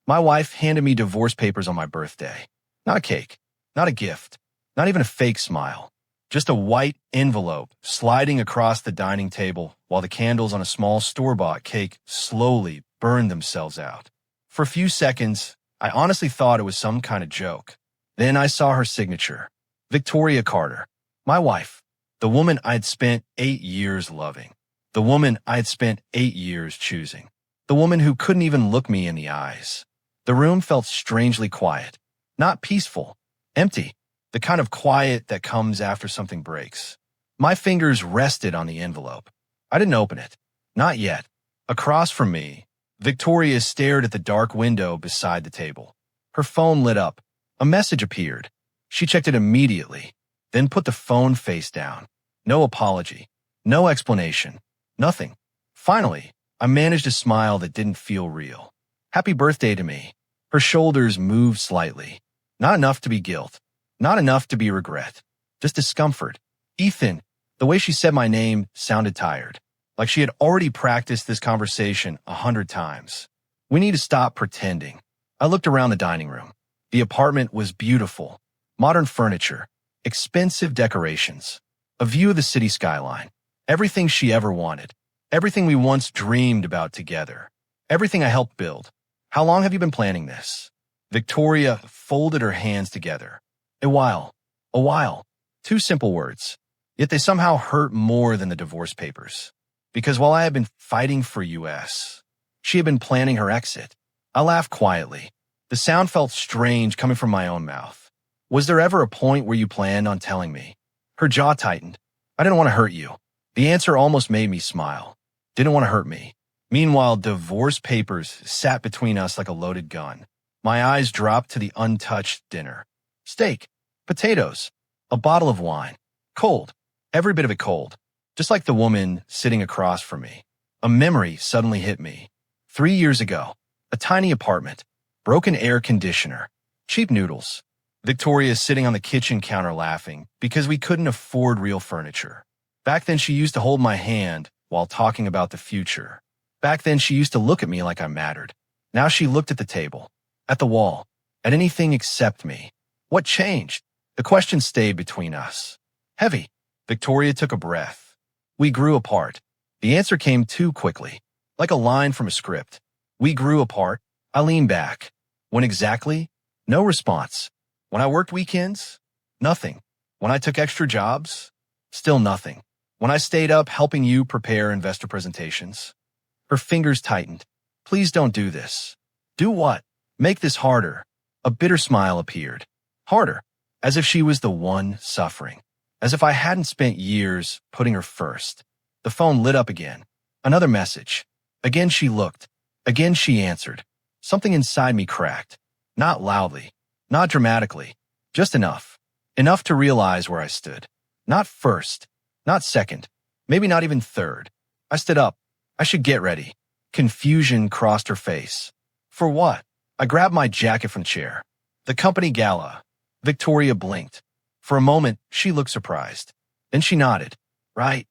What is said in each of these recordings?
My wife handed me divorce papers on my birthday. Not a cake, not a gift, not even a fake smile. Just a white envelope sliding across the dining table while the candles on a small store-bought cake slowly burned themselves out. For a few seconds, I honestly thought it was some kind of joke. Then I saw her signature. Victoria Carter. My wife. The woman I'd spent 8 years loving. The woman I'd spent 8 years choosing. The woman who couldn't even look me in the eyes. The room felt strangely quiet. Not peaceful. Empty. The kind of quiet that comes after something breaks. My fingers rested on the envelope. I didn't open it. Not yet. Across from me, Victoria stared at the dark window beside the table. Her phone lit up. A message appeared. She checked it immediately, then put the phone face down. No apology. No explanation. Nothing. Finally, I managed a smile that didn't feel real. Happy birthday to me. Her shoulders moved slightly. Not enough to be guilt. Not enough to be regret. Just discomfort. Ethan, the way she said my name sounded tired. Like she had already practiced this conversation 100 times. We need to stop pretending. I looked around the dining room. The apartment was beautiful. Modern furniture. Expensive decorations. A view of the city skyline. Everything she ever wanted. Everything we once dreamed about together. Everything I helped build. How long have you been planning this? Victoria folded her hands together. A while. A while. 2 simple words. Yet they somehow hurt more than the divorce papers. Because while I had been fighting for US, she had been planning her exit. I laughed quietly. The sound felt strange coming from my own mouth. Was there ever a point where you planned on telling me? Her jaw tightened. I didn't want to hurt you. The answer almost made me smile. Didn't want to hurt me. Meanwhile, divorce papers sat between us like a loaded gun. My eyes dropped to the untouched dinner. Steak, potatoes, a bottle of wine. Cold. Every bit of it cold. Just like the woman sitting across from me. A memory suddenly hit me. 3 years ago, a tiny apartment, broken air conditioner, cheap noodles. Victoria sitting on the kitchen counter laughing because we couldn't afford real furniture. Back then she used to hold my hand while talking about the future. Back then she used to look at me like I mattered. Now she looked at the table, at the wall, at anything except me. What changed? The question stayed between us. Heavy. Victoria took a breath. We grew apart. The answer came too quickly, like a line from a script. We grew apart. I leaned back. When exactly? No response. When I worked weekends? Nothing. When I took extra jobs? Still nothing. When I stayed up helping you prepare investor presentations? Her fingers tightened. Please don't do this. Do what? Make this harder. A bitter smile appeared. Harder. As if she was the one suffering. As if I hadn't spent years putting her first. The phone lit up again. Another message. Again she looked. Again she answered. Something inside me cracked. Not loudly. Not dramatically. Just enough. Enough to realize where I stood. Not first. Not second. Maybe not even third. I stood up. I should get ready. Confusion crossed her face. For what? I grabbed my jacket from the chair. The company gala. Victoria blinked. For a moment, she looked surprised. Then she nodded. Right.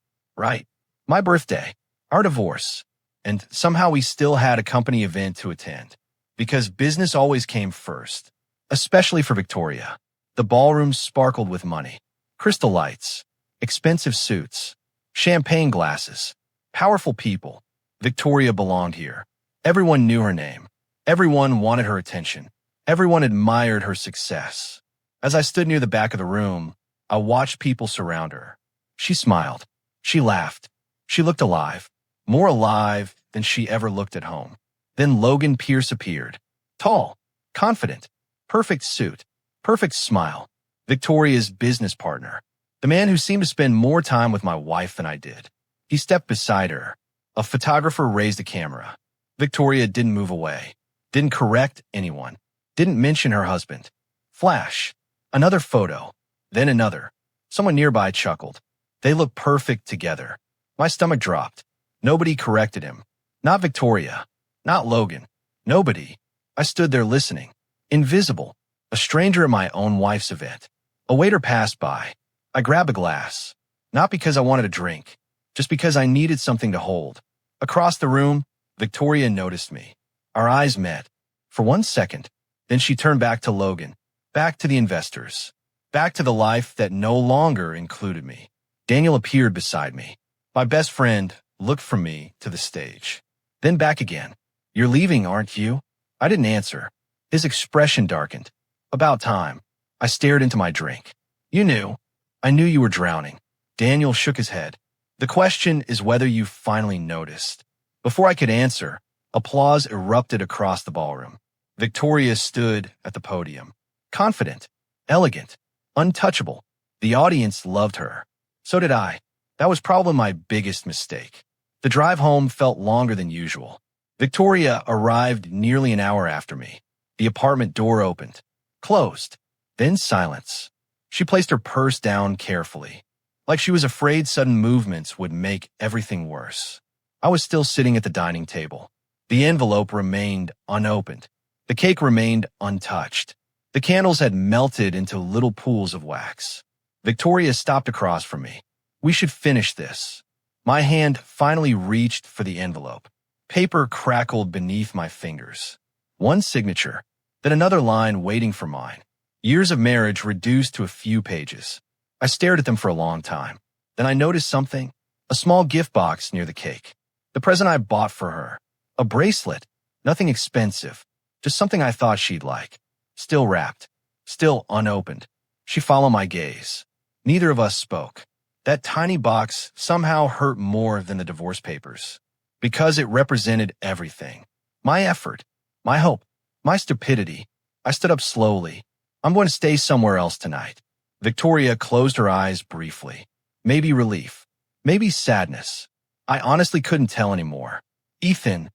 My birthday. Our divorce. And somehow we still had a company event to attend. Because business always came first. Especially for Victoria. The ballroom sparkled with money. Crystal lights. Expensive suits. Champagne glasses. Powerful people. Victoria belonged here. Everyone knew her name. Everyone wanted her attention. Everyone admired her success. As I stood near the back of the room, I watched people surround her. She smiled. She laughed. She looked alive. More alive than she ever looked at home. Then Logan Pierce appeared. Tall. Confident. Perfect suit. Perfect smile. Victoria's business partner. The man who seemed to spend more time with my wife than I did. He stepped beside her. A photographer raised a camera. Victoria didn't move away. Didn't correct anyone. Didn't mention her husband. Flash. Another photo. Then another. Someone nearby chuckled. They looked perfect together. My stomach dropped. Nobody corrected him. Not Victoria. Not Logan. Nobody. I stood there listening. Invisible. A stranger at my own wife's event. A waiter passed by. I grabbed a glass. Not because I wanted a drink. Just because I needed something to hold. Across the room, Victoria noticed me. Our eyes met. For 1 second. Then she turned back to Logan, back to the investors, back to the life that no longer included me. Daniel appeared beside me. My best friend looked from me to the stage. Then back again. You're leaving, aren't you? I didn't answer. His expression darkened. About time. I stared into my drink. You knew. I knew you were drowning. Daniel shook his head. The question is whether you finally noticed. Before I could answer, applause erupted across the ballroom. Victoria stood at the podium. Confident, elegant, untouchable. The audience loved her. So did I. That was probably my biggest mistake. The drive home felt longer than usual. Victoria arrived nearly an hour after me. The apartment door opened, closed, then silence. She placed her purse down carefully, like she was afraid sudden movements would make everything worse. I was still sitting at the dining table. The envelope remained unopened. The cake remained untouched. The candles had melted into little pools of wax. Victoria stopped across from me. We should finish this. My hand finally reached for the envelope. Paper crackled beneath my fingers. One signature, then another line waiting for mine. Years of marriage reduced to a few pages. I stared at them for a long time. Then I noticed something, a small gift box near the cake. The present I bought for her. A bracelet, nothing expensive, just something I thought she'd like. Still wrapped, still unopened. She followed my gaze. Neither of us spoke. That tiny box somehow hurt more than the divorce papers, because it represented everything. My effort, my hope, my stupidity. I stood up slowly. I'm going to stay somewhere else tonight. Victoria closed her eyes briefly. Maybe relief, maybe sadness. I honestly couldn't tell anymore. Ethan.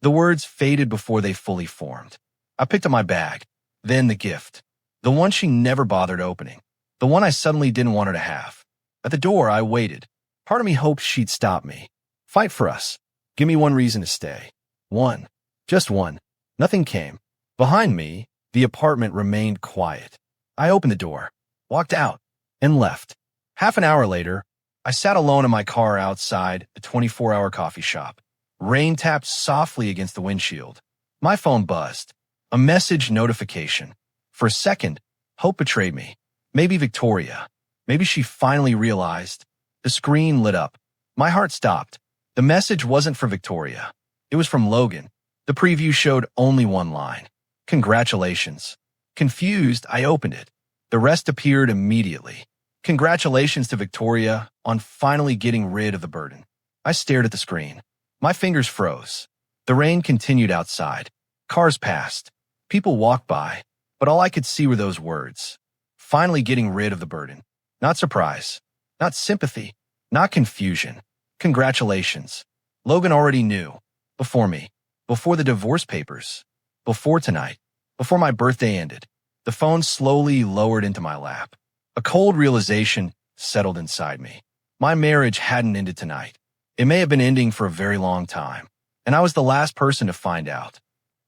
The words faded before they fully formed. I picked up my bag, then the gift. The one she never bothered opening. The one I suddenly didn't want her to have. At the door, I waited. Part of me hoped she'd stop me. Fight for us. Give me one reason to stay. One. Just one. Nothing came. Behind me, the apartment remained quiet. I opened the door, walked out, and left. Half an hour later, I sat alone in my car outside a 24-hour coffee shop. Rain tapped softly against the windshield. My phone buzzed. A message notification. For a second, hope betrayed me. Maybe Victoria. Maybe she finally realized. The screen lit up. My heart stopped. The message wasn't for Victoria. It was from Logan. The preview showed only one line. Congratulations. Confused, I opened it. The rest appeared immediately. Congratulations to Victoria on finally getting rid of the burden. I stared at the screen. My fingers froze. The rain continued outside. Cars passed. People walked by. But all I could see were those words. Finally getting rid of the burden. Not surprise. Not sympathy. Not confusion. Congratulations. Logan already knew. Before me. Before the divorce papers. Before tonight. Before my birthday ended. The phone slowly lowered into my lap. A cold realization settled inside me. My marriage hadn't ended tonight. It may have been ending for a very long time. And I was the last person to find out.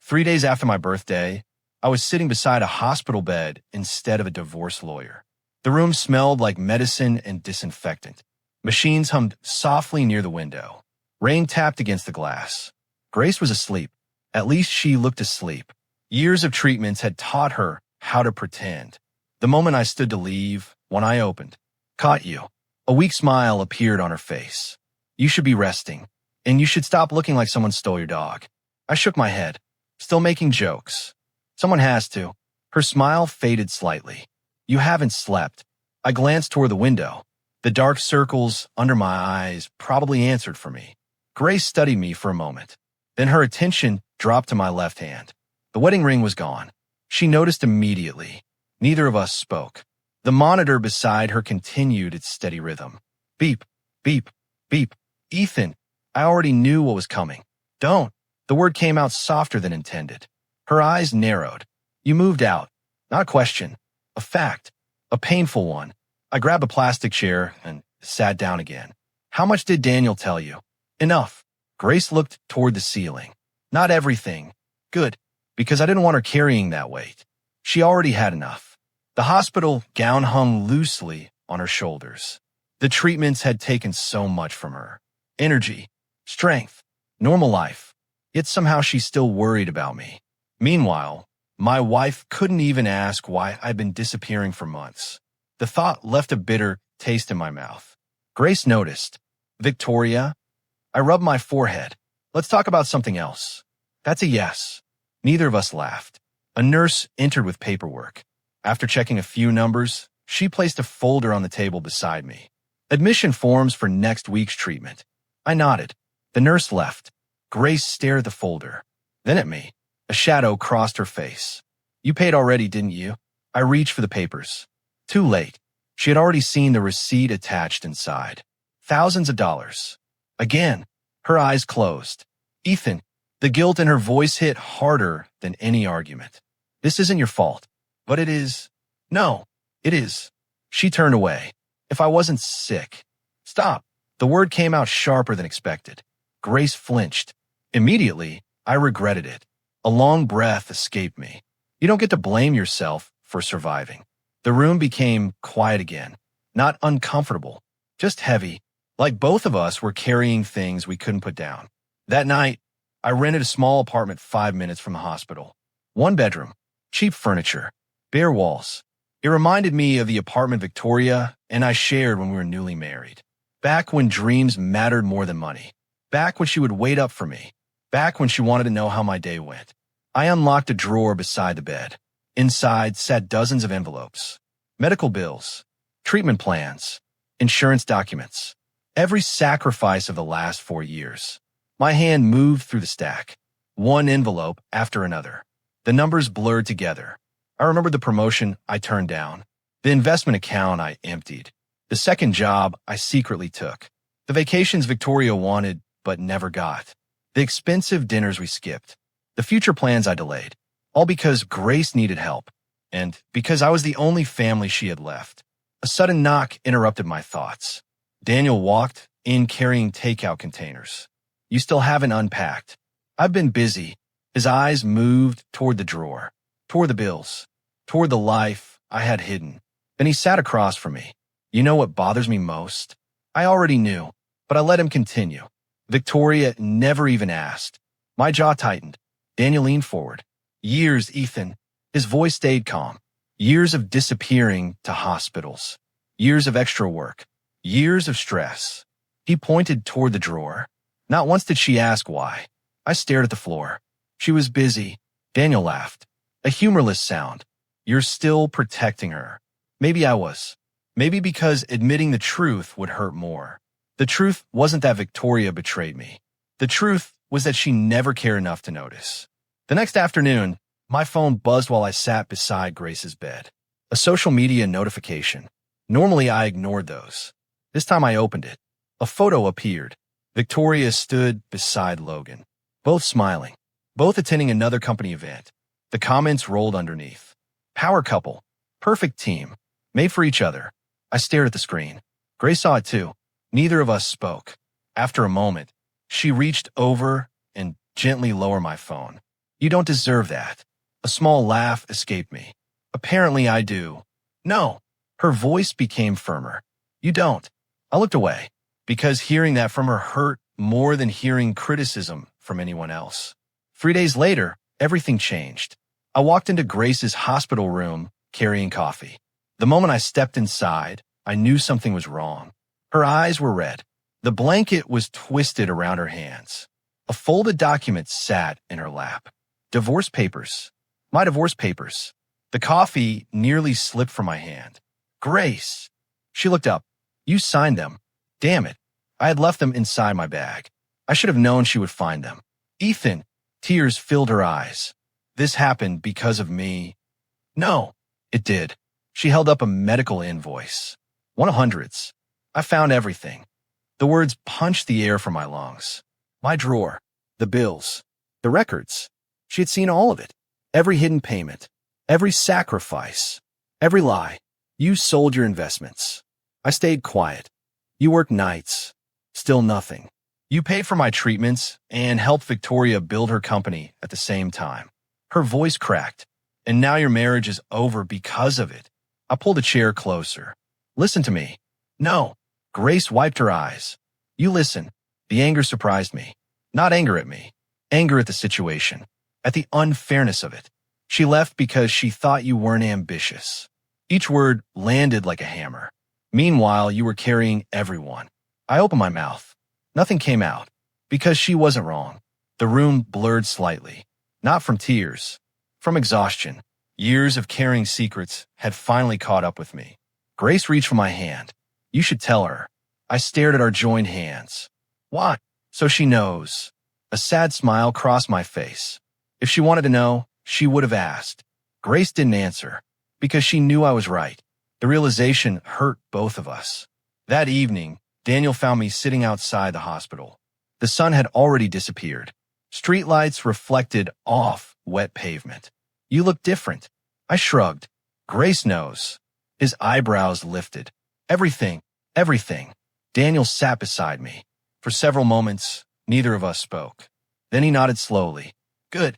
3 days after my birthday, I was sitting beside a hospital bed instead of a divorce lawyer. The room smelled like medicine and disinfectant. Machines hummed softly near the window. Rain tapped against the glass. Grace was asleep. At least she looked asleep. Years of treatments had taught her how to pretend. The moment I stood to leave, one eye opened. Caught you. A weak smile appeared on her face. You should be resting, and you should stop looking like someone stole your dog. I shook my head, still making jokes. Someone has to. Her smile faded slightly. You haven't slept. I glanced toward the window. The dark circles under my eyes probably answered for me. Grace studied me for a moment. Then her attention dropped to my left hand. The wedding ring was gone. She noticed immediately. Neither of us spoke. The monitor beside her continued its steady rhythm. Beep, beep, beep. Ethan, I already knew what was coming. Don't. The word came out softer than intended. Her eyes narrowed. You moved out. Not a question. A fact. A painful one. I grabbed a plastic chair and sat down again. How much did Daniel tell you? Enough. Grace looked toward the ceiling. Not everything. Good, because I didn't want her carrying that weight. She already had enough. The hospital gown hung loosely on her shoulders. The treatments had taken so much from her. Energy, strength, normal life. Yet somehow she still worried about me. Meanwhile, my wife couldn't even ask why I'd been disappearing for months. The thought left a bitter taste in my mouth. Grace noticed. Victoria? I rubbed my forehead. Let's talk about something else. That's a yes. Neither of us laughed. A nurse entered with paperwork. After checking a few numbers, she placed a folder on the table beside me. Admission forms for next week's treatment. I nodded. The nurse left. Grace stared at the folder, then at me. A shadow crossed her face. You paid already, didn't you? I reached for the papers. Too late. She had already seen the receipt attached inside. Thousands of dollars. Again, her eyes closed. Ethan, the guilt in her voice hit harder than any argument. This isn't your fault, but it is. No, it is. She turned away. If I wasn't sick. Stop. The word came out sharper than expected. Grace flinched. Immediately, I regretted it. A long breath escaped me. You don't get to blame yourself for surviving. The room became quiet again. Not uncomfortable, just heavy, like both of us were carrying things we couldn't put down. That night, I rented a small apartment 5 minutes from the hospital. 1 bedroom, cheap furniture, bare walls. It reminded me of the apartment Victoria and I shared when we were newly married. Back when dreams mattered more than money. Back when she would wait up for me. Back when she wanted to know how my day went. I unlocked a drawer beside the bed. Inside sat dozens of envelopes. Medical bills, treatment plans, insurance documents. Every sacrifice of the last 4 years. My hand moved through the stack. One envelope after another. The numbers blurred together. I remembered the promotion I turned down. The investment account I emptied. The second job I secretly took. The vacations Victoria wanted but never got. The expensive dinners we skipped. The future plans I delayed. All because Grace needed help. And because I was the only family she had left. A sudden knock interrupted my thoughts. Daniel walked in carrying takeout containers. You still haven't unpacked. I've been busy. His eyes moved toward the drawer, toward the bills, toward the life I had hidden. Then he sat across from me. You know what bothers me most? I already knew, but I let him continue. Victoria never even asked. My jaw tightened. Daniel leaned forward. Years, Ethan. His voice stayed calm. Years of disappearing to hospitals. Years of extra work. Years of stress. He pointed toward the drawer. Not once did she ask why. I stared at the floor. She was busy. Daniel laughed. A humorless sound. You're still protecting her. Maybe I was. Maybe because admitting the truth would hurt more. The truth wasn't that Victoria betrayed me. The truth was that she never cared enough to notice. The next afternoon, my phone buzzed while I sat beside Grace's bed. A social media notification. Normally, I ignored those. This time I opened it. A photo appeared. Victoria stood beside Logan, both smiling, both attending another company event. The comments rolled underneath. Power couple. Perfect team. Made for each other. I stared at the screen. Grace saw it too. Neither of us spoke. After a moment, she reached over and gently lowered my phone. You don't deserve that. A small laugh escaped me. Apparently I do. No. Her voice became firmer. You don't. I looked away, because hearing that from her hurt more than hearing criticism from anyone else. 3 days later, everything changed. I walked into Grace's hospital room carrying coffee. The moment I stepped inside, I knew something was wrong. Her eyes were red. The blanket was twisted around her hands. A folded document sat in her lap. Divorce papers. My divorce papers. The coffee nearly slipped from my hand. Grace. She looked up. You signed them. Damn it. I had left them inside my bag. I should have known she would find them. Ethan. Tears filled her eyes. This happened because of me. No, it did. She held up a medical invoice. One of hundreds. I found everything. The words punched the air from my lungs. My drawer. The bills. The records. She had seen all of it. Every hidden payment. Every sacrifice. Every lie. You sold your investments. I stayed quiet. You worked nights. Still nothing. You paid for my treatments and helped Victoria build her company at the same time. Her voice cracked. And now your marriage is over because of it. I pulled a chair closer. Listen to me. No. Grace wiped her eyes. You listen. The anger surprised me. Not anger at me. Anger at the situation. at the unfairness of it. She left because she thought you weren't ambitious. Each word landed like a hammer. Meanwhile, you were carrying everyone. I opened my mouth. Nothing came out. Because she wasn't wrong. The room blurred slightly. Not from tears. From exhaustion. Years of carrying secrets had finally caught up with me. Grace reached for my hand. You should tell her. I stared at our joined hands. Why? So she knows. A sad smile crossed my face. If she wanted to know, she would have asked. Grace didn't answer. Because she knew I was right. The realization hurt both of us. That evening, Daniel found me sitting outside the hospital. The sun had already disappeared. Streetlights reflected off wet pavement. You look different. I shrugged. Grace knows. His eyebrows lifted. Everything. Daniel sat beside me. For several moments, neither of us spoke. Then he nodded slowly. Good.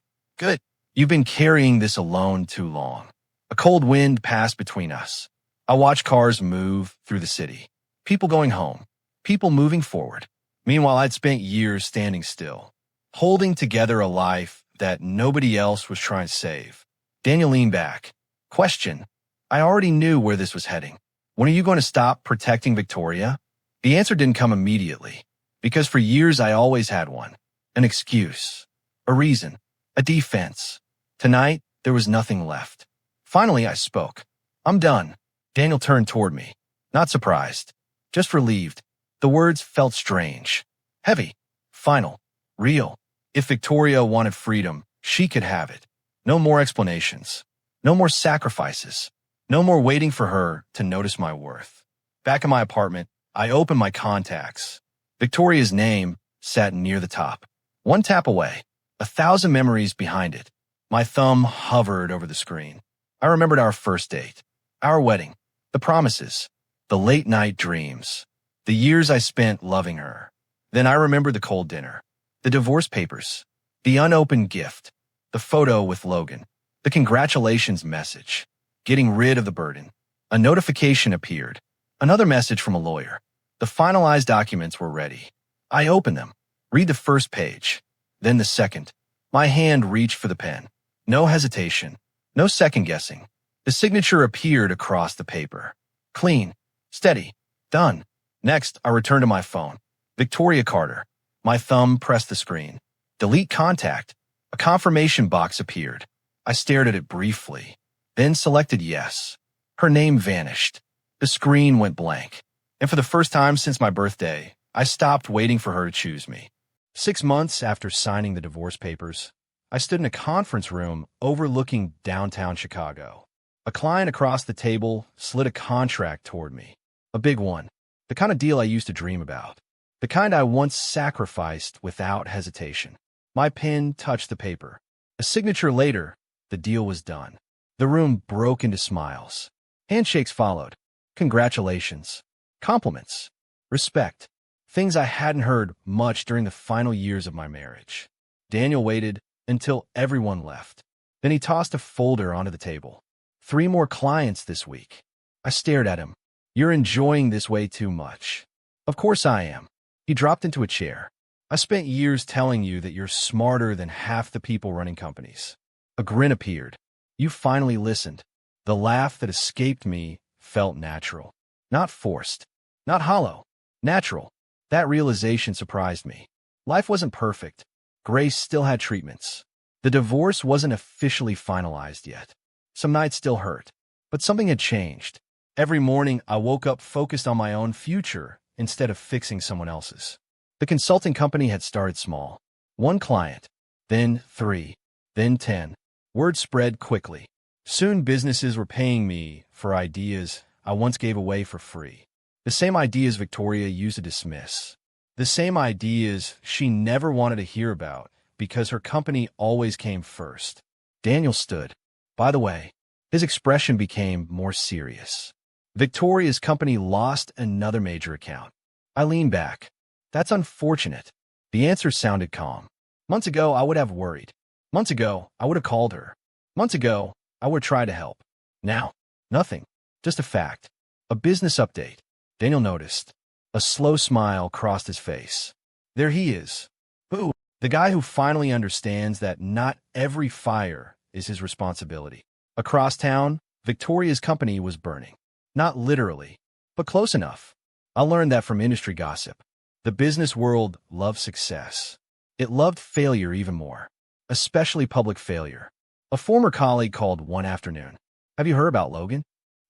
You've been carrying this alone too long. A cold wind passed between us. I watched cars move through the city. People going home. People moving forward. Meanwhile, I'd spent years standing still, holding together a life that nobody else was trying to save. Daniel leaned back. Question. I already knew where this was heading. When are you going to stop protecting Victoria? The answer didn't come immediately, because for years I always had one. An excuse. A reason. A defense. Tonight, there was nothing left. Finally, I spoke. I'm done. Daniel turned toward me. Not surprised. Just relieved. The words felt strange. Heavy. Final. Real. If Victoria wanted freedom, she could have it. No more explanations. No more sacrifices. No more waiting for her to notice my worth. Back in my apartment, I opened my contacts. Victoria's name sat near the top. One tap away. 1,000 memories behind it. My thumb hovered over the screen. I remembered our first date. Our wedding. The promises. The late-night dreams. The years I spent loving her. Then I remembered the cold dinner. The divorce papers. The unopened gift. The photo with Logan. The congratulations message. Getting rid of the burden. A notification appeared. Another message from a lawyer. The finalized documents were ready. I opened them. Read the first page. Then the second. My hand reached for the pen. No hesitation. No second guessing. The signature appeared across the paper. Clean. Steady. Done. Next, I returned to my phone. Victoria Carter. My thumb pressed the screen. Delete contact. A confirmation box appeared. I stared at it briefly, then selected yes. Her name vanished. The screen went blank. And for the first time since my birthday, I stopped waiting for her to choose me. 6 months after signing the divorce papers, I stood in a conference room overlooking downtown Chicago. A client across the table slid a contract toward me. A big one. The kind of deal I used to dream about. The kind I once sacrificed without hesitation. My pen touched the paper. A signature later, the deal was done. The room broke into smiles. Handshakes followed. Congratulations. Compliments. Respect. Things I hadn't heard much during the final years of my marriage. Daniel waited until everyone left. Then he tossed a folder onto the table. 3 more clients this week. I stared at him. You're enjoying this way too much. Of course I am. He dropped into a chair. I spent years telling you that you're smarter than half the people running companies. A grin appeared. You finally listened. The laugh that escaped me felt natural. Not forced. Not hollow. Natural. That realization surprised me. Life wasn't perfect. Grace still had treatments. The divorce wasn't officially finalized yet. Some nights still hurt. But something had changed. Every morning, I woke up focused on my own future instead of fixing someone else's. The consulting company had started small. 1 client, then 3, then 10. Word spread quickly. Soon businesses were paying me for ideas I once gave away for free. The same ideas Victoria used to dismiss. The same ideas she never wanted to hear about because her company always came first. Daniel stood. By the way, his expression became more serious. Victoria's company lost another major account. I leaned back. That's unfortunate. The answer sounded calm. Months ago, I would have worried. Months ago, I would have called her. Months ago, I would try to help. Now, nothing. Just a fact. A business update. Daniel noticed. A slow smile crossed his face. There he is. Who? The guy who finally understands that not every fire is his responsibility. Across town, Victoria's company was burning. Not literally, but close enough. I learned that from industry gossip. The business world loved success. It loved failure even more, especially public failure. A former colleague called one afternoon. "Have you heard about Logan?"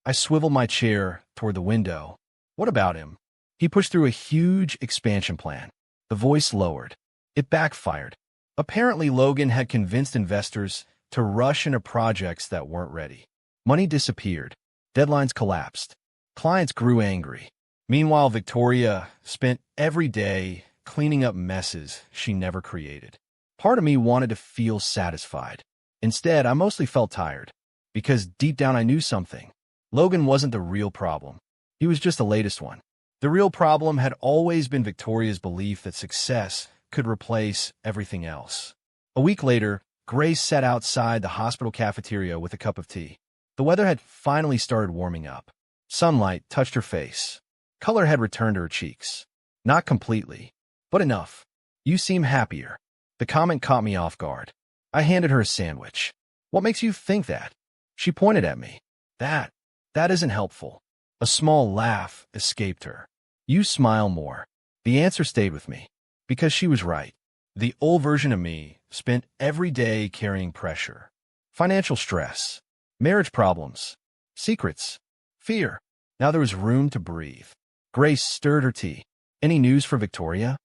I swiveled my chair toward the window. "What about him?" He pushed through a huge expansion plan. The voice lowered. It backfired. Apparently, Logan had convinced investors to rush into projects that weren't ready. Money disappeared. Deadlines collapsed. Clients grew angry. Meanwhile, Victoria spent every day cleaning up messes she never created. Part of me wanted to feel satisfied. Instead, I mostly felt tired, because deep down I knew something. Logan wasn't the real problem. He was just the latest one. The real problem had always been Victoria's belief that success could replace everything else. A week later, Grace sat outside the hospital cafeteria with a cup of tea. The weather had finally started warming up. Sunlight touched her face. Color had returned to her cheeks. Not completely, but enough. "You seem happier." The comment caught me off guard. I handed her a sandwich. "What makes you think that?" She pointed at me. That isn't helpful." A small laugh escaped her. "You smile more." The answer stayed with me, because she was right. The old version of me spent every day carrying pressure. Financial stress, marriage problems, secrets, fear. Now there was room to breathe. Grace stirred her tea. "Any news for Victoria?"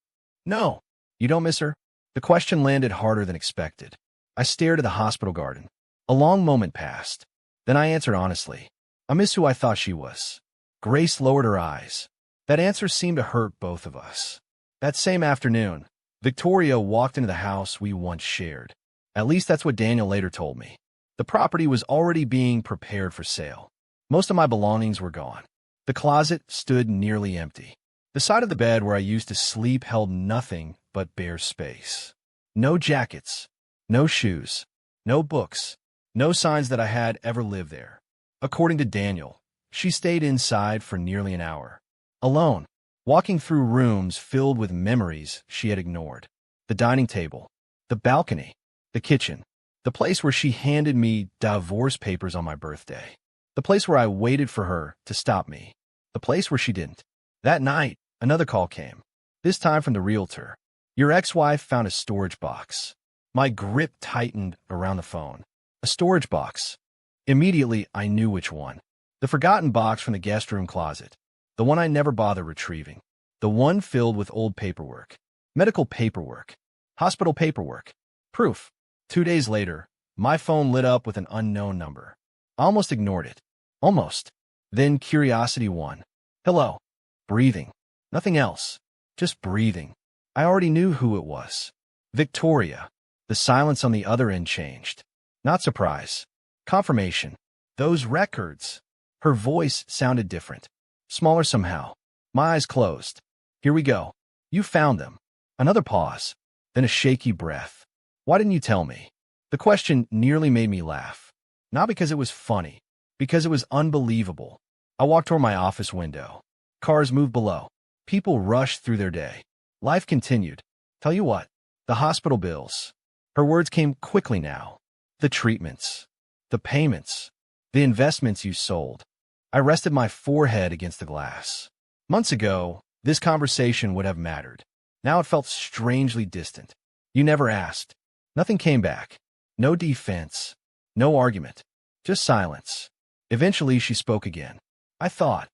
"No." "You don't miss her?" The question landed harder than expected. I stared at the hospital garden. A long moment passed. Then I answered honestly. "I miss who I thought she was." Grace lowered her eyes. That answer seemed to hurt both of us. That same afternoon, Victoria walked into the house we once shared. At least that's what Daniel later told me. The property was already being prepared for sale. Most of my belongings were gone. The closet stood nearly empty. The side of the bed where I used to sleep held nothing but bare space. No jackets, no shoes, no books, no signs that I had ever lived there. According to Daniel, she stayed inside for nearly an hour, alone, walking through rooms filled with memories she had ignored. The dining table, the balcony, the kitchen, the place where she handed me divorce papers on my birthday, the place where I waited for her to stop me, the place where she didn't. That night, another call came, this time from the realtor. "Your ex-wife found a storage box." My grip tightened around the phone. A storage box. Immediately, I knew which one. The forgotten box from the guest room closet. The one I never bothered retrieving. The one filled with old paperwork. Medical paperwork. Hospital paperwork. Proof. 2 days later, my phone lit up with an unknown number. I almost ignored it. Almost. Then curiosity won. "Hello." Breathing. Nothing else. Just breathing. I already knew who it was. Victoria. The silence on the other end changed. Not surprise. Confirmation. Those records. Her voice sounded different. Smaller somehow. My eyes closed. "Here we go. You found them." Another pause. Then a shaky breath. "Why didn't you tell me?" The question nearly made me laugh. Not because it was funny. Because it was unbelievable. I walked toward my office window. Cars moved below. People rushed through their day. Life continued. "Tell you what. The hospital bills." Her words came quickly now. "The treatments. The payments. The investments you sold." I rested my forehead against the glass. Months ago, this conversation would have mattered. Now it felt strangely distant. "You never asked." Nothing came back. No defense. No argument. Just silence. Eventually, she spoke again. "I thought."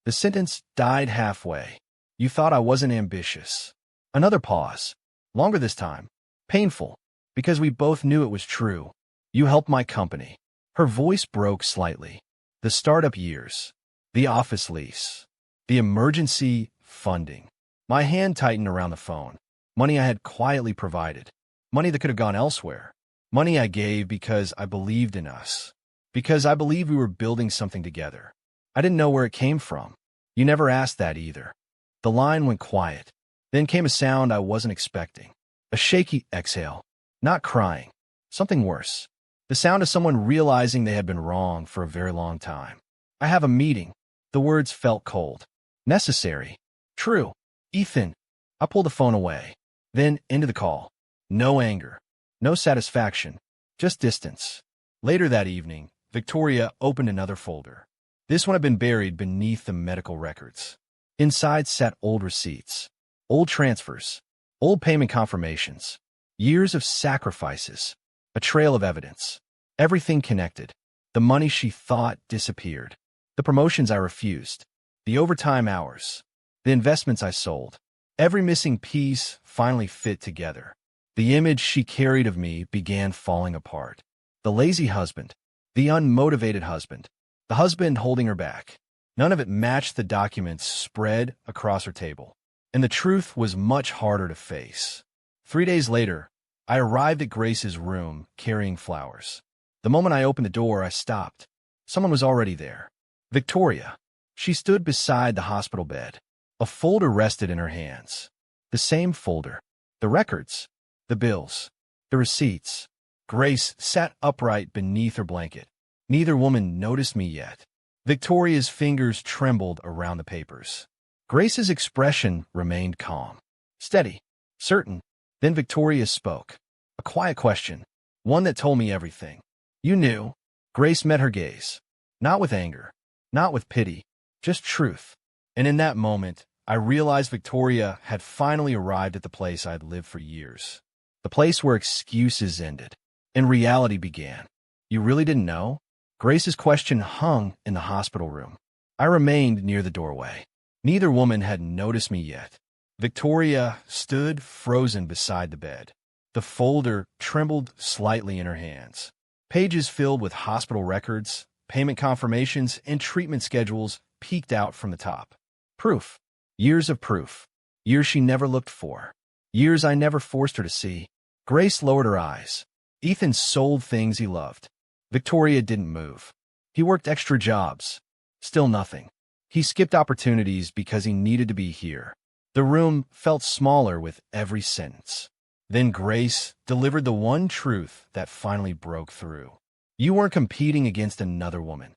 The sentence died halfway. "You thought I wasn't ambitious." Another pause. Longer this time. Painful. Because we both knew it was true. "You helped my company." Her voice broke slightly. The startup years. The office lease. The emergency funding. My hand tightened around the phone. Money I had quietly provided. Money that could have gone elsewhere. Money I gave because I believed in us. Because I believed we were building something together. I didn't know where it came from. "You never asked that either." The line went quiet. Then came a sound I wasn't expecting. A shaky exhale. Not crying. Something worse. The sound of someone realizing they had been wrong for a very long time. "I have a meeting." The words felt cold. Necessary. True. "Ethan." I pulled the phone away. Then into the call. No anger. No satisfaction. Just distance. Later that evening, Victoria opened another folder. This one had been buried beneath the medical records. Inside sat old receipts, old transfers, old payment confirmations, years of sacrifices, a trail of evidence. Everything connected. The money she thought disappeared. The promotions I refused. The overtime hours. The investments I sold. Every missing piece finally fit together. The image she carried of me began falling apart. The lazy husband. The unmotivated husband. The husband holding her back. None of it matched the documents spread across her table. And the truth was much harder to face. 3 days later, I arrived at Grace's room carrying flowers. The moment I opened the door, I stopped. Someone was already there. Victoria. She stood beside the hospital bed. A folder rested in her hands. The same folder. The records. The bills. The receipts. Grace sat upright beneath her blanket. Neither woman noticed me yet. Victoria's fingers trembled around the papers. Grace's expression remained calm. Steady. Certain. Then Victoria spoke. A quiet question. One that told me everything. You knew. Grace met her gaze. Not with anger. Not with pity. Just truth. And in that moment, I realized Victoria had finally arrived at the place I'd lived for years. The place where excuses ended and reality began. You really didn't know? Grace's question hung in the hospital room. I remained near the doorway. Neither woman had noticed me yet. Victoria stood frozen beside the bed. The folder trembled slightly in her hands. Pages filled with hospital records, payment confirmations, and treatment schedules peeked out from the top. Proof. Years of proof. Years she never looked for. Years I never forced her to see. Grace lowered her eyes. Ethan sold things he loved. Victoria didn't move. He worked extra jobs. Still nothing. He skipped opportunities because he needed to be here. The room felt smaller with every sentence. Then Grace delivered the one truth that finally broke through. You weren't competing against another woman.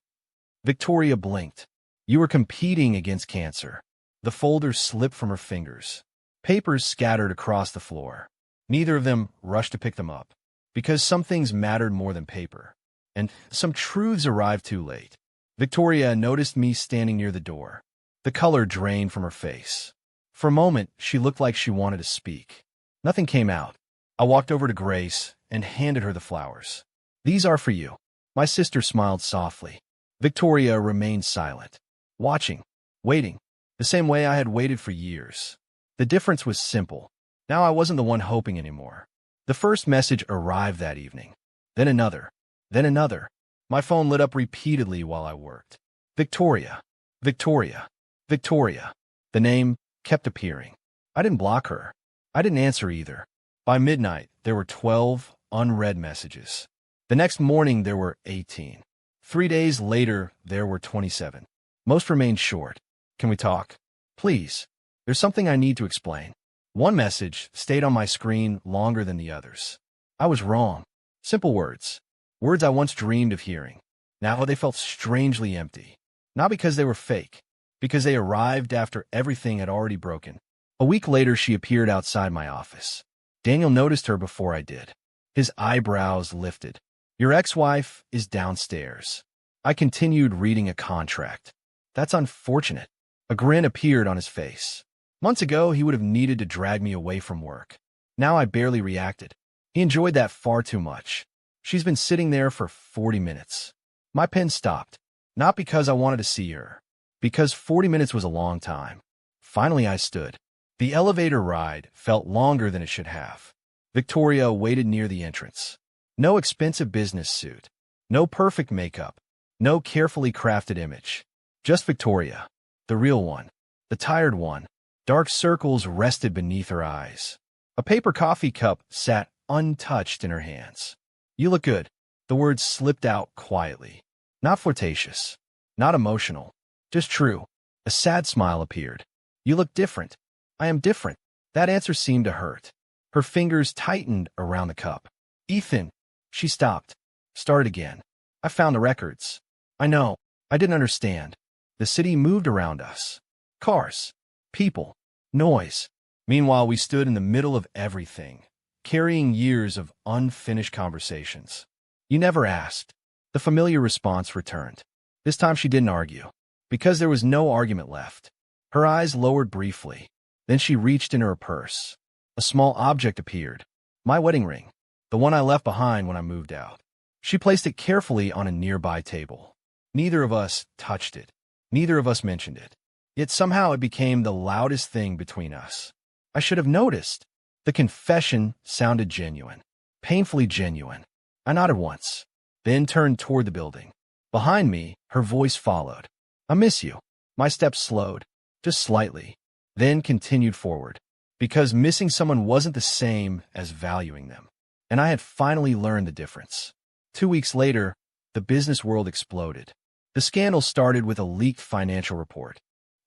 Victoria blinked. You were competing against cancer. The folder slipped from her fingers. Papers scattered across the floor. Neither of them rushed to pick them up, because some things mattered more than paper, and some truths arrived too late. Victoria noticed me standing near the door. The color drained from her face. For a moment, she looked like she wanted to speak. Nothing came out. I walked over to Grace and handed her the flowers. These are for you. My sister smiled softly. Victoria remained silent, watching, waiting, the same way I had waited for years. The difference was simple. Now I wasn't the one hoping anymore. The first message arrived that evening. Then another. Then another. My phone lit up repeatedly while I worked. Victoria. Victoria. Victoria. The name kept appearing. I didn't block her. I didn't answer either. By midnight, there were 12 unread messages. The next morning, there were 18. 3 days later, there were 27. Most remained short. Can we talk? Please. There's something I need to explain. One message stayed on my screen longer than the others. I was wrong. Simple words. Words I once dreamed of hearing. Now they felt strangely empty. Not because they were fake, because they arrived after everything had already broken. A week later, she appeared outside my office. Daniel noticed her before I did. His eyebrows lifted. Your ex-wife is downstairs. I continued reading a contract. That's unfortunate. A grin appeared on his face. Months ago, he would have needed to drag me away from work. Now I barely reacted. He enjoyed that far too much. She's been sitting there for 40 minutes. My pen stopped. Not because I wanted to see her. Because 40 minutes was a long time. Finally, I stood. The elevator ride felt longer than it should have. Victoria waited near the entrance. No expensive business suit. No perfect makeup. No carefully crafted image. Just Victoria. The real one. The tired one. Dark circles rested beneath her eyes. A paper coffee cup sat untouched in her hands. You look good. The words slipped out quietly. Not flirtatious. Not emotional. Just true. A sad smile appeared. You look different. I am different. That answer seemed to hurt. Her fingers tightened around the cup. Ethan. She stopped. Started again. I found the records. I know. I didn't understand. The city moved around us. Cars. People. Noise. Meanwhile, we stood in the middle of everything. carrying years of unfinished conversations. You never asked. The familiar response returned. This time she didn't argue, because there was no argument left. Her eyes lowered briefly. Then she reached into her purse. A small object appeared. My wedding ring, the one I left behind when I moved out. She placed it carefully on a nearby table. Neither of us touched it. Neither of us mentioned it. Yet somehow it became the loudest thing between us. I should have noticed. The confession sounded genuine, painfully genuine. I nodded once, then turned toward the building. Behind me, her voice followed. I miss you. My steps slowed, just slightly, then continued forward, because missing someone wasn't the same as valuing them. And I had finally learned the difference. 2 weeks later, the business world exploded. The scandal started with a leaked financial report.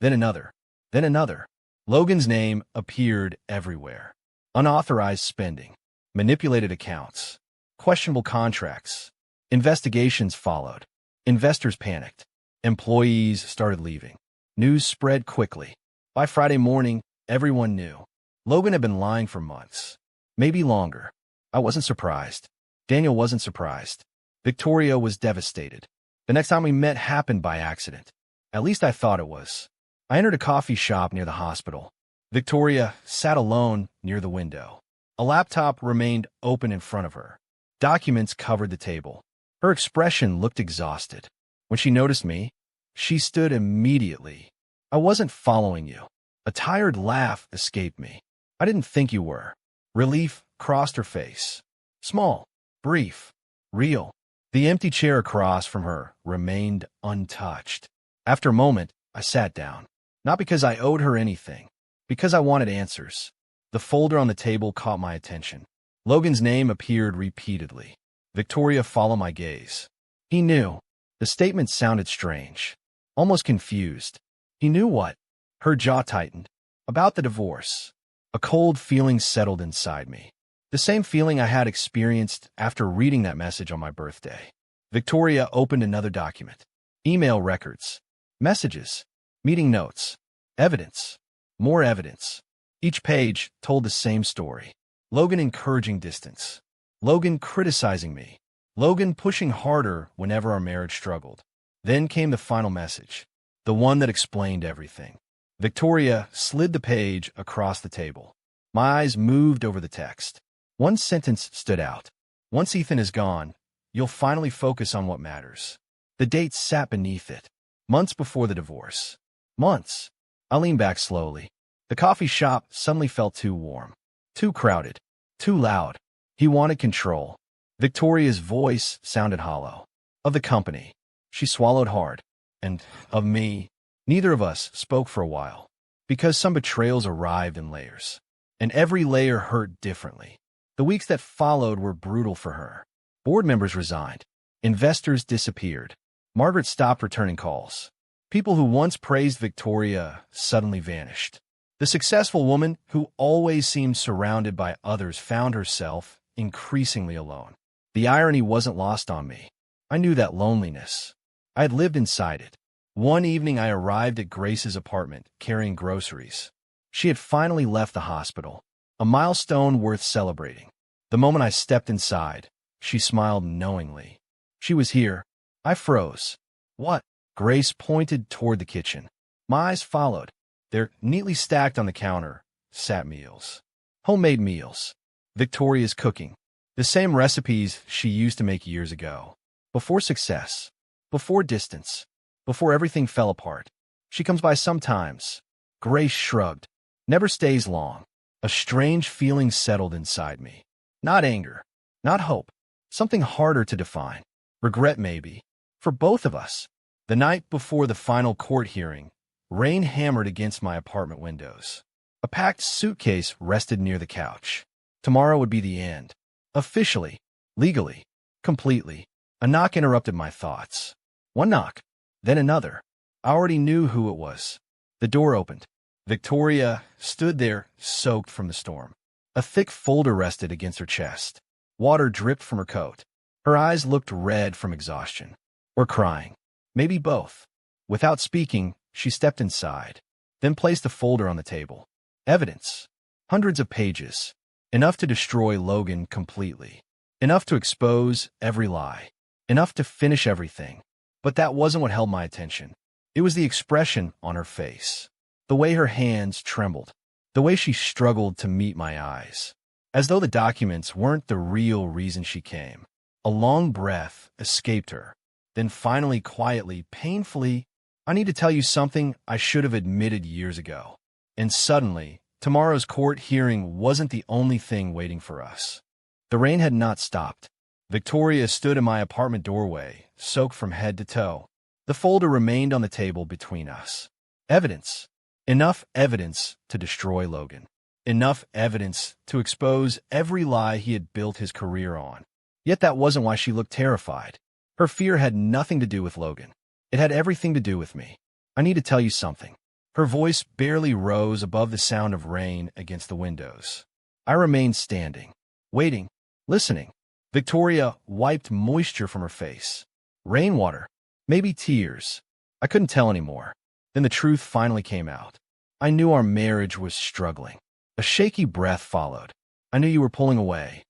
Then another. Then another. Logan's name appeared everywhere. Unauthorized spending, manipulated accounts, questionable contracts. Investigations followed. Investors panicked. Employees started leaving. News spread quickly. By Friday morning, everyone knew. Logan had been lying for months, maybe longer. I wasn't surprised. Daniel wasn't surprised. Victoria was devastated. The next time we met happened by accident. At least I thought it was. I entered a coffee shop near the hospital. Victoria sat alone near the window. A laptop remained open in front of her. Documents covered the table. Her expression looked exhausted. When she noticed me, she stood immediately. I wasn't following you. A tired laugh escaped me. I didn't think you were. Relief crossed her face. Small, brief, real. The empty chair across from her remained untouched. After a moment, I sat down. Not because I owed her anything, because I wanted answers. The folder on the table caught my attention. Logan's name appeared repeatedly. Victoria followed my gaze. He knew. The statement sounded strange, almost confused. He knew what? Her jaw tightened. About the divorce. A cold feeling settled inside me. The same feeling I had experienced after reading that message on my birthday. Victoria opened another document. Email records. Messages. Meeting notes. Evidence. More evidence. Each page told the same story. Logan encouraging distance. Logan criticizing me. Logan pushing harder whenever our marriage struggled. Then came the final message. The one that explained everything. Victoria slid the page across the table. My eyes moved over the text. One sentence stood out. Once Ethan is gone, you'll finally focus on what matters. The date sat beneath it. Months before the divorce. Months. I leaned back slowly. The coffee shop suddenly felt too warm. Too crowded. Too loud. He wanted control. Victoria's voice sounded hollow. Of the company. She swallowed hard. And of me. Neither of us spoke for a while. Because some betrayals arrived in layers. And every layer hurt differently. The weeks that followed were brutal for her. Board members resigned. Investors disappeared. Margaret stopped returning calls. People who once praised Victoria suddenly vanished. The successful woman who always seemed surrounded by others found herself increasingly alone. The irony wasn't lost on me. I knew that loneliness. I had lived inside it. One evening I arrived at Grace's apartment carrying groceries. She had finally left the hospital. A milestone worth celebrating. The moment I stepped inside, she smiled knowingly. She was here. I froze. What? Grace pointed toward the kitchen. My eyes followed. There, neatly stacked on the counter, sat meals. Homemade meals. Victoria's cooking. The same recipes she used to make years ago. Before success. Before distance. Before everything fell apart. She comes by sometimes. Grace shrugged. Never stays long. A strange feeling settled inside me. Not anger. Not hope. Something harder to define. Regret, maybe. For both of us. The night before the final court hearing, rain hammered against my apartment windows. A packed suitcase rested near the couch. Tomorrow would be the end. Officially. Legally. Completely. A knock interrupted my thoughts. One knock. Then another. I already knew who it was. The door opened. Victoria stood there, soaked from the storm. A thick folder rested against her chest. Water dripped from her coat. Her eyes looked red from exhaustion. Or crying. Maybe both. Without speaking, she stepped inside, then placed the folder on the table. Evidence. Hundreds of pages. Enough to destroy Logan completely. Enough to expose every lie. Enough to finish everything. But that wasn't what held my attention. It was the expression on her face. The way her hands trembled. The way she struggled to meet my eyes. As though the documents weren't the real reason she came. A long breath escaped her. Then finally, quietly, painfully, "I need to tell you something I should have admitted years ago." And suddenly, tomorrow's court hearing wasn't the only thing waiting for us. The rain had not stopped. Victoria stood in my apartment doorway, soaked from head to toe. The folder remained on the table between us. Evidence. Enough evidence to destroy Logan. Enough evidence to expose every lie he had built his career on. Yet that wasn't why she looked terrified. Her fear had nothing to do with Logan. It had everything to do with me. "I need to tell you something." Her voice barely rose above the sound of rain against the windows. I remained standing, waiting, listening. Victoria wiped moisture from her face. Rainwater, maybe tears. I couldn't tell anymore. Then the truth finally came out. I knew our marriage was struggling. A shaky breath followed. "I knew you were pulling away."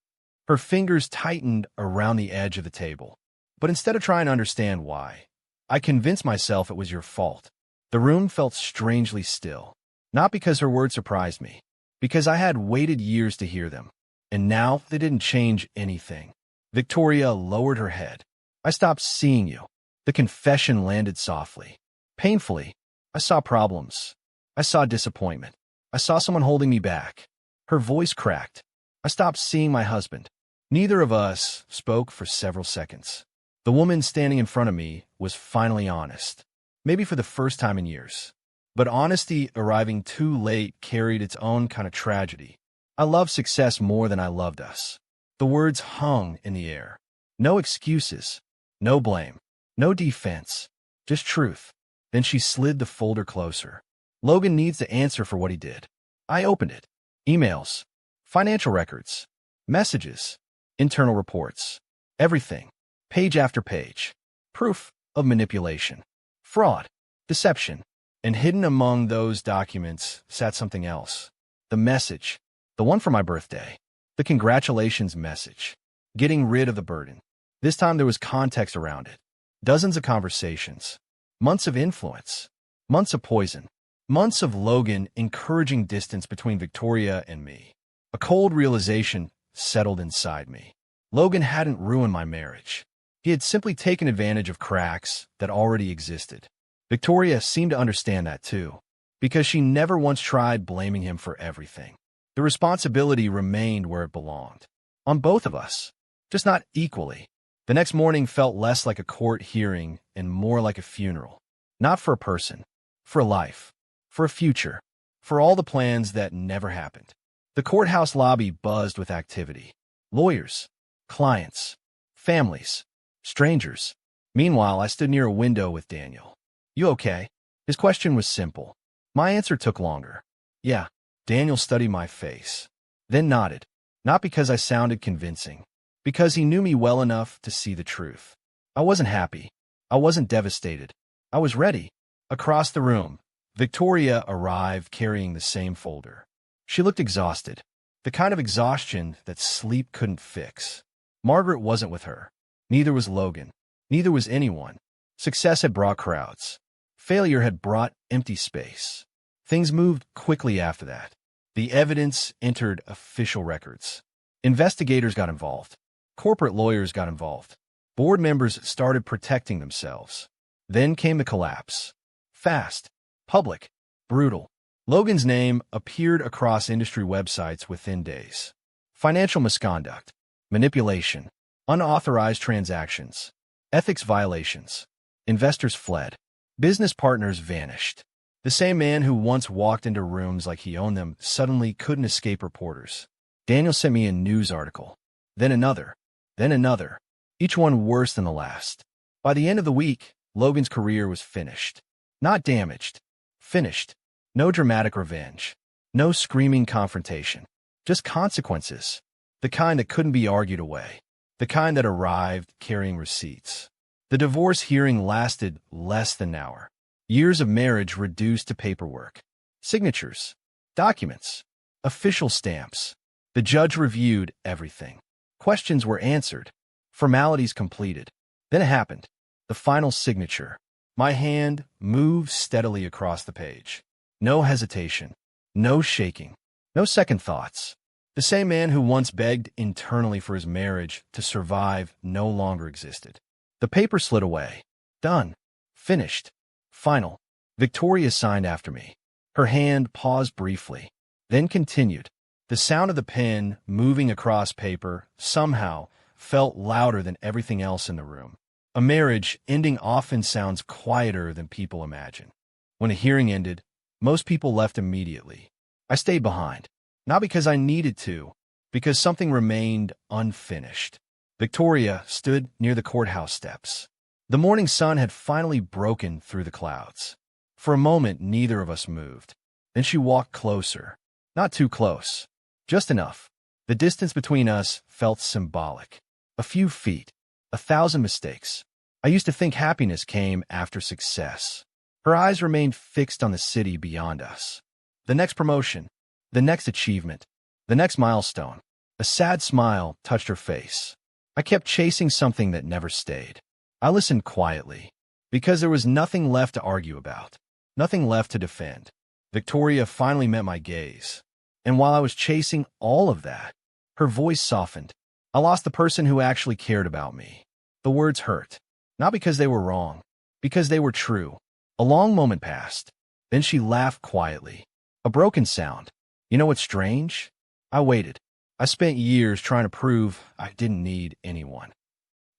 Her fingers tightened around the edge of the table. "But instead of trying to understand why, I convinced myself it was your fault." The room felt strangely still. Not because her words surprised me, because I had waited years to hear them. And now they didn't change anything. Victoria lowered her head. "I stopped seeing you." The confession landed softly. Painfully, I saw problems. I saw disappointment. I saw someone holding me back. Her voice cracked. "I stopped seeing my husband." Neither of us spoke for several seconds. The woman standing in front of me was finally honest. Maybe for the first time in years. But honesty arriving too late carried its own kind of tragedy. I loved success more than I loved us. The words hung in the air. No excuses. No blame. No defense. Just truth. Then she slid the folder closer. "Logan needs to answer for what he did." I opened it. Emails. Financial records. Messages. Internal reports. Everything. Page after page. Proof of manipulation. Fraud. Deception. And hidden among those documents sat something else. The message. The one for my birthday. The congratulations message. Getting rid of the burden. This time there was context around it. Dozens of conversations. Months of influence. Months of poison. Months of Logan encouraging distance between Victoria and me. A cold realization settled inside me. Logan hadn't ruined my marriage. He had simply taken advantage of cracks that already existed. Victoria seemed to understand that too, because she never once tried blaming him for everything. The responsibility remained where it belonged. On both of us. Just not equally. The next morning felt less like a court hearing and more like a funeral. Not for a person. For a life. For a future. For all the plans that never happened. The courthouse lobby buzzed with activity. Lawyers. Clients. Families. Strangers. Meanwhile, I stood near a window with Daniel. "You okay?" His question was simple. My answer took longer. "Yeah." Daniel studied my face. Then nodded. Not because I sounded convincing. Because he knew me well enough to see the truth. I wasn't happy. I wasn't devastated. I was ready. Across the room, Victoria arrived carrying the same folder. She looked exhausted. The kind of exhaustion that sleep couldn't fix. Margaret wasn't with her. Neither was Logan. Neither was anyone. Success had brought crowds. Failure had brought empty space. Things moved quickly after that. The evidence entered official records. Investigators got involved. Corporate lawyers got involved. Board members started protecting themselves. Then came the collapse. Fast. Public. Brutal. Logan's name appeared across industry websites within days. Financial misconduct. Manipulation. Unauthorized transactions. Ethics violations. Investors fled. Business partners vanished. The same man who once walked into rooms like he owned them suddenly couldn't escape reporters. Daniel sent me a news article. Then another. Then another. Each one worse than the last. By the end of the week, Logan's career was finished. Not damaged. Finished. No dramatic revenge. No screaming confrontation. Just consequences. The kind that couldn't be argued away. The kind that arrived carrying receipts. The divorce hearing lasted less than an hour. Years of marriage reduced to paperwork. Signatures. Documents. Official stamps. The judge reviewed everything. Questions were answered. Formalities completed. Then it happened. The final signature. My hand moved steadily across the page. No hesitation. No shaking. No second thoughts. The same man who once begged internally for his marriage to survive no longer existed. The paper slid away. Done. Finished. Final. Victoria signed after me. Her hand paused briefly, then continued. The sound of the pen moving across paper somehow felt louder than everything else in the room. A marriage ending often sounds quieter than people imagine. When a hearing ended, most people left immediately. I stayed behind, not because I needed to, because something remained unfinished. Victoria stood near the courthouse steps. The morning sun had finally broken through the clouds. For a moment, neither of us moved. Then she walked closer. Not too close. Just enough. The distance between us felt symbolic. A few feet. 1,000 mistakes. I used to think happiness came after success. Her eyes remained fixed on the city beyond us. The next promotion. The next achievement. The next milestone. A sad smile touched her face. I kept chasing something that never stayed. I listened quietly, because there was nothing left to argue about. Nothing left to defend. Victoria finally met my gaze. And while I was chasing all of that, her voice softened. I lost the person who actually cared about me. The words hurt. Not because they were wrong, because they were true. A long moment passed. Then she laughed quietly. A broken sound. You know what's strange? I waited. I spent years trying to prove I didn't need anyone.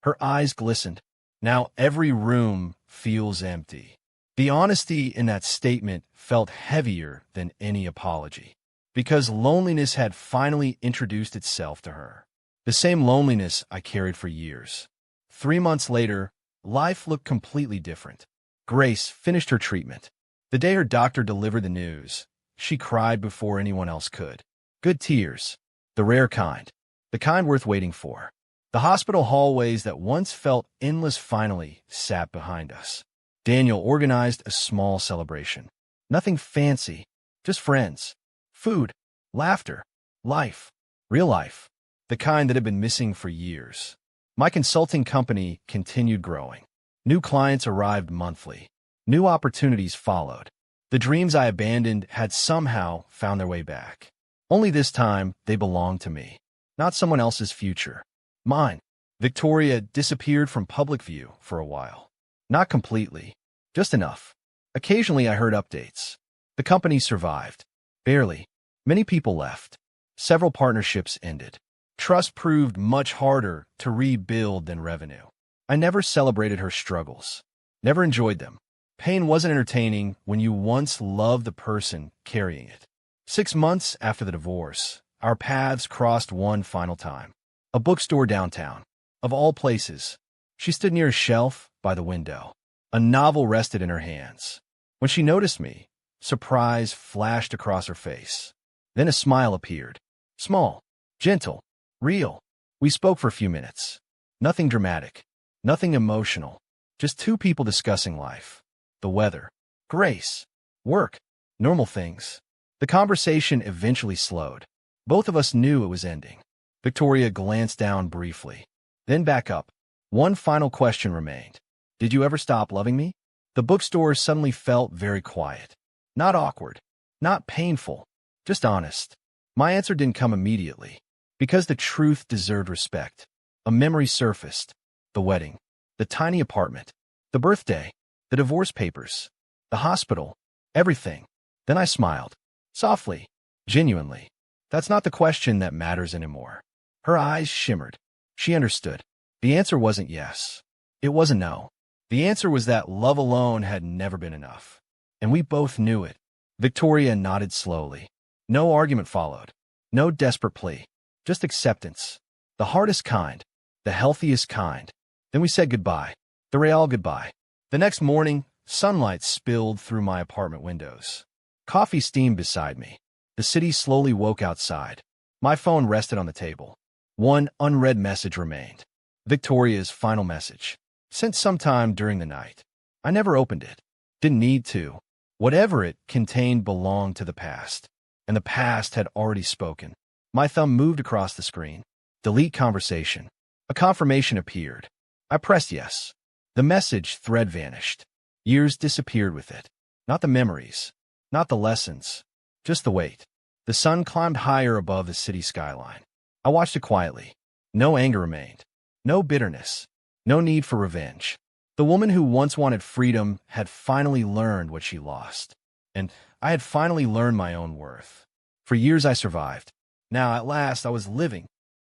Her eyes glistened. Now every room feels empty. The honesty in that statement felt heavier than any apology, because loneliness had finally introduced itself to her. The same loneliness I carried for years. 3 months later, life looked completely different. Grace finished her treatment. The day her doctor delivered the news, she cried before anyone else could. Good tears. The rare kind. The kind worth waiting for. The hospital hallways that once felt endless finally sat behind us. Daniel organized a small celebration. Nothing fancy, just friends. Food, laughter, life, real life. The kind that had been missing for years. My consulting company continued growing. New clients arrived monthly. New opportunities followed. The dreams I abandoned had somehow found their way back. Only this time, they belonged to me, not someone else's future. Mine. Victoria disappeared from public view for a while. Not completely, just enough. Occasionally I heard updates. The company survived. Barely. Many people left. Several partnerships ended. Trust proved much harder to rebuild than revenue. I never celebrated her struggles. Never enjoyed them. Pain wasn't entertaining when you once loved the person carrying it. 6 months after the divorce, our paths crossed one final time. A bookstore downtown. Of all places. She stood near a shelf by the window. A novel rested in her hands. When she noticed me, surprise flashed across her face. Then a smile appeared. Small, gentle, real. We spoke for a few minutes. Nothing dramatic. Nothing emotional. Just two people discussing life. The weather. Grace. Work. Normal things. The conversation eventually slowed. Both of us knew it was ending. Victoria glanced down briefly. Then back up. One final question remained. Did you ever stop loving me? The bookstore suddenly felt very quiet. Not awkward. Not painful. Just honest. My answer didn't come immediately. Because the truth deserved respect. A memory surfaced. The wedding. The tiny apartment. The birthday. The divorce papers. The hospital. Everything. Then I smiled. Softly. Genuinely. That's not the question that matters anymore. Her eyes shimmered. She understood. The answer wasn't yes. It wasn't no. The answer was that love alone had never been enough. And we both knew it. Victoria nodded slowly. No argument followed. No desperate plea. Just acceptance. The hardest kind. The healthiest kind. Then we said goodbye. The real goodbye. The next morning, sunlight spilled through my apartment windows. Coffee steamed beside me. The city slowly woke outside. My phone rested on the table. One unread message remained. Victoria's final message. Sent sometime during the night. I never opened it. Didn't need to. Whatever it contained belonged to the past. And the past had already spoken. My thumb moved across the screen. Delete conversation. A confirmation appeared. I pressed yes. The message thread vanished. Years disappeared with it. Not the memories. Not the lessons. Just the weight. The sun climbed higher above the city skyline. I watched it quietly. No anger remained. No bitterness. No need for revenge. The woman who once wanted freedom had finally learned what she lost. And I had finally learned my own worth. For years I survived. Now, at last, I was living,